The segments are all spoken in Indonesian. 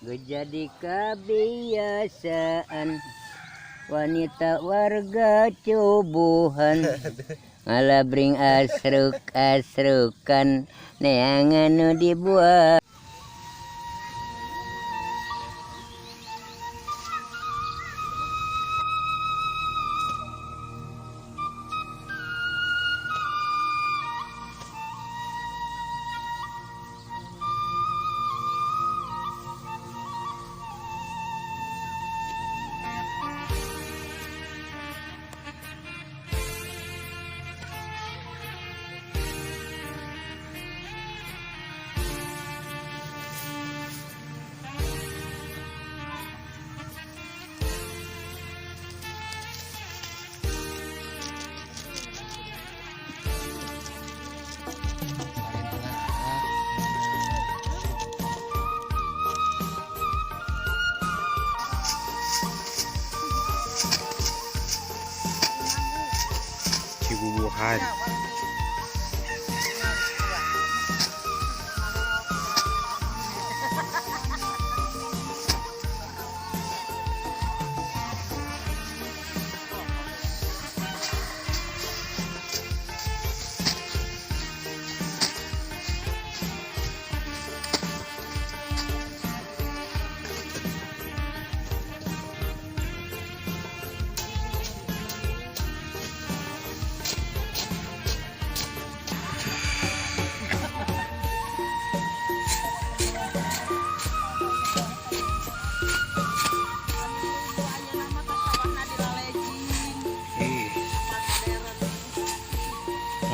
Jadi kebiasaan wanita warga cubuhan ngalabring asruk-asrukan neangan nu dibuat. Cibubuhan.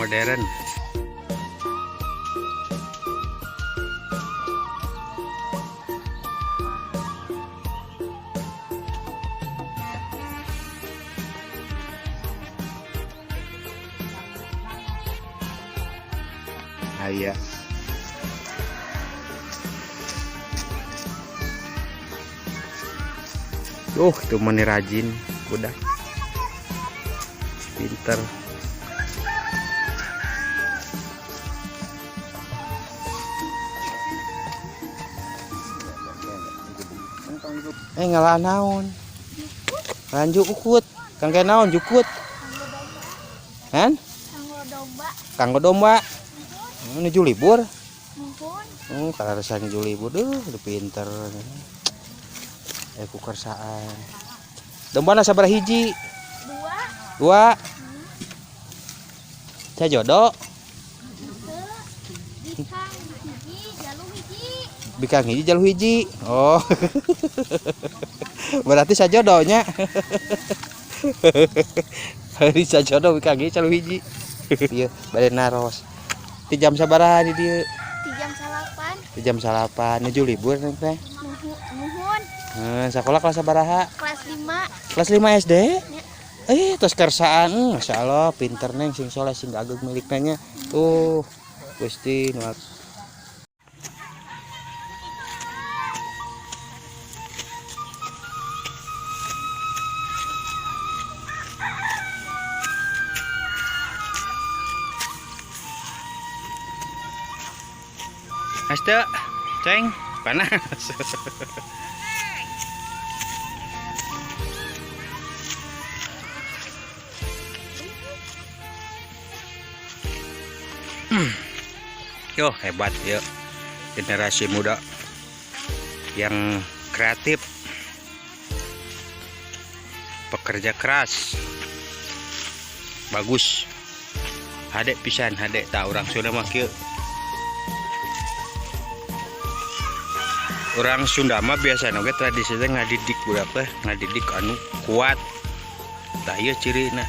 Modern. Aya. Itu mani rajin, udah pinter. Ngalah naon lanjut ukut kang kayak naon jukut kan kanggo domba menuju libur kalau rasanya menuju libur udah pinter ku kersaan domba na sabar hiji dua saya jodoh bikang hiji jalur hiji. Oh. Berarti sajodohnya. Hari sajodoh bikang hiji jalur hiji. Ieu bade naros. Ti jam sabaraha di dieu? Ti jam 8 nuju libur teh. Nuhun. Sakola kelas sabaraha? Kelas 5. Kelas 5 SD? Ya. Tos kersaan. Masyaallah pinter neng sing soleh sing ageng miliknya. Tuh. Gusti nu Asta, ceng, panas. Yo, hebat ya generasi muda yang kreatif, pekerja keras, bagus. Hadek pisan, hadek tak orang sudah makieu. Orang Sunda mah biasa oge tradisinya ngadidik budak teh, ngadidik anu kuat. Tah ieu cirina.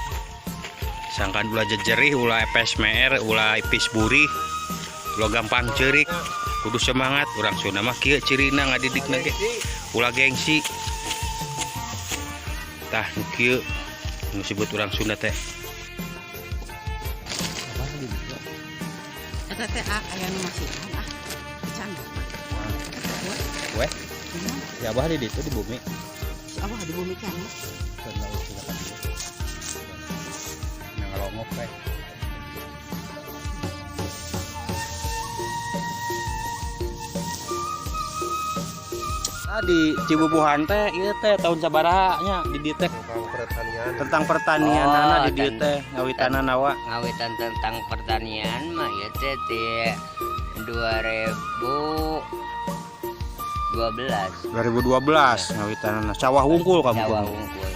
Sangkan ulah jejerih, ulah epes-meer, ulah ipis burih, ulah gampang ceurik, kudu semangat. Orang Sunda mah kieu cirina ngadidikna ge. Ulah gengsi. Tah nu kieu nu disebut orang Sunda teh. Eta teh aya nu masih Weh, ya abah di itu di bumi. Si abah di bumi kan? Karena udah kan dia. Yang ngelongok teh. Di Cibubuhan teh ieu teh tahun sabaraha nya di dieu teh tentang pertanian Oh, di dieu teh ngawitanna nawa. Ngawitan tentang pertanian mah ya teh ti 2012 ngawitanna sawah wungkul kamu. Jawa Unggul.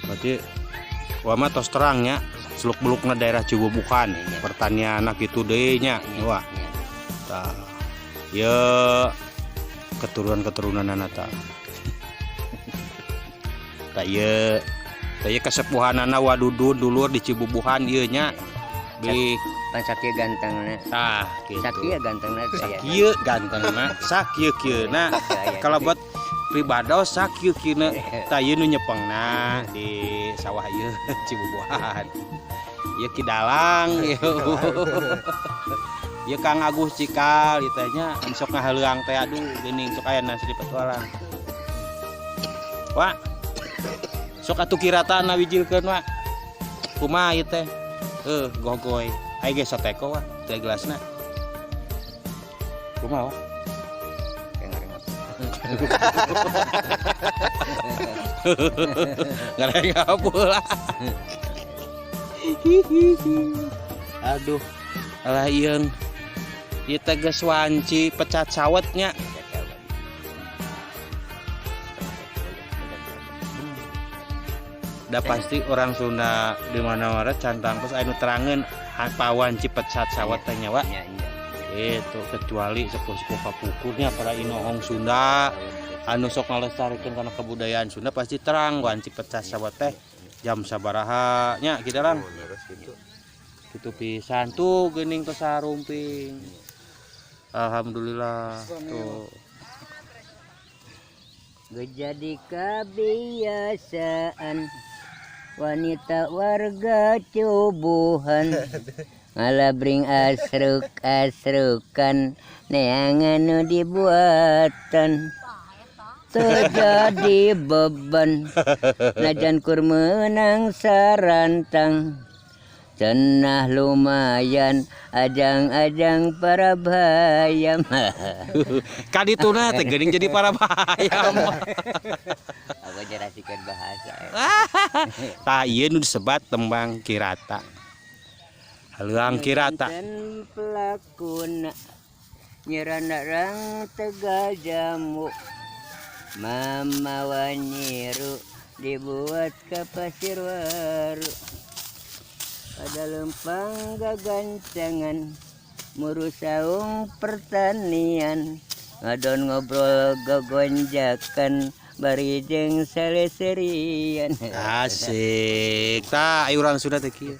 Berarti wah mah tos terangnya seluk-belukna daerah Cibubuhan pertanian kitu deui nya wah. Tah ya keturunan-keturunanna tah. Tah ieu kasepuhanana wadudun dulur di Cibubuhan ieu nya di Pan sakieu gantengna. tah kitu. Sakieu gantengna saya. Sakieu gantengna sakieu kieuna kalebet pribados sakieu kieuna tah ieu nu nyepengna di sawah ieu Cibubuhan. Ieu Kidalang ieu. Ieu Kang Agus Cikal ieu teh nya sok ngahaleuang teh aduh geuning sok aya nasi di petualang. Wah. Sok atuh kirataan wijilkeun wa. Kumaha ieu teh? Gogoy. Aya ge soteko wa, teh gelasna. Kumaha wa? Ngareng pula. Aduh. Alah ieun. Ieu teh geus wanci pecat sawetnya. Udah pasti orang Sunda di mana-mana cantang terus anu terangeun pawan cipecat sawat teh nyawa. Itu kecuali sepuh-sepuh kapukurnya para inohong Sunda anu sok ngalestarikeun kana kebudayaan Sunda pasti terang wan cipecat sawat teh jam sabaraha nya kitu lang. Kitu pisan tuh geuning tos sarumping. Alhamdulillah tuh. Jadi kebiasaan wanita warga Cibubuhan ngalabring asruk-asrukan neangan nu dibuatan terjadi beban najan kur menang sarantang cenah lumayan ajang-ajang para bayam. Kadituna teh geuning jadi para bayam. Aku jerasikeun bahasa. Tah ieu nu disebat tembang kirata. Haleuang kirata. Dan pelakuna nyeranarang tegal jamu mamawa nyiru dibuat ke pasir waru pada lempang gagancangan murus saung pertanian ngadon ngobrol gogonjakan bari jeung saleserian. Asik. Tah ayo urang Sunda teh kieu.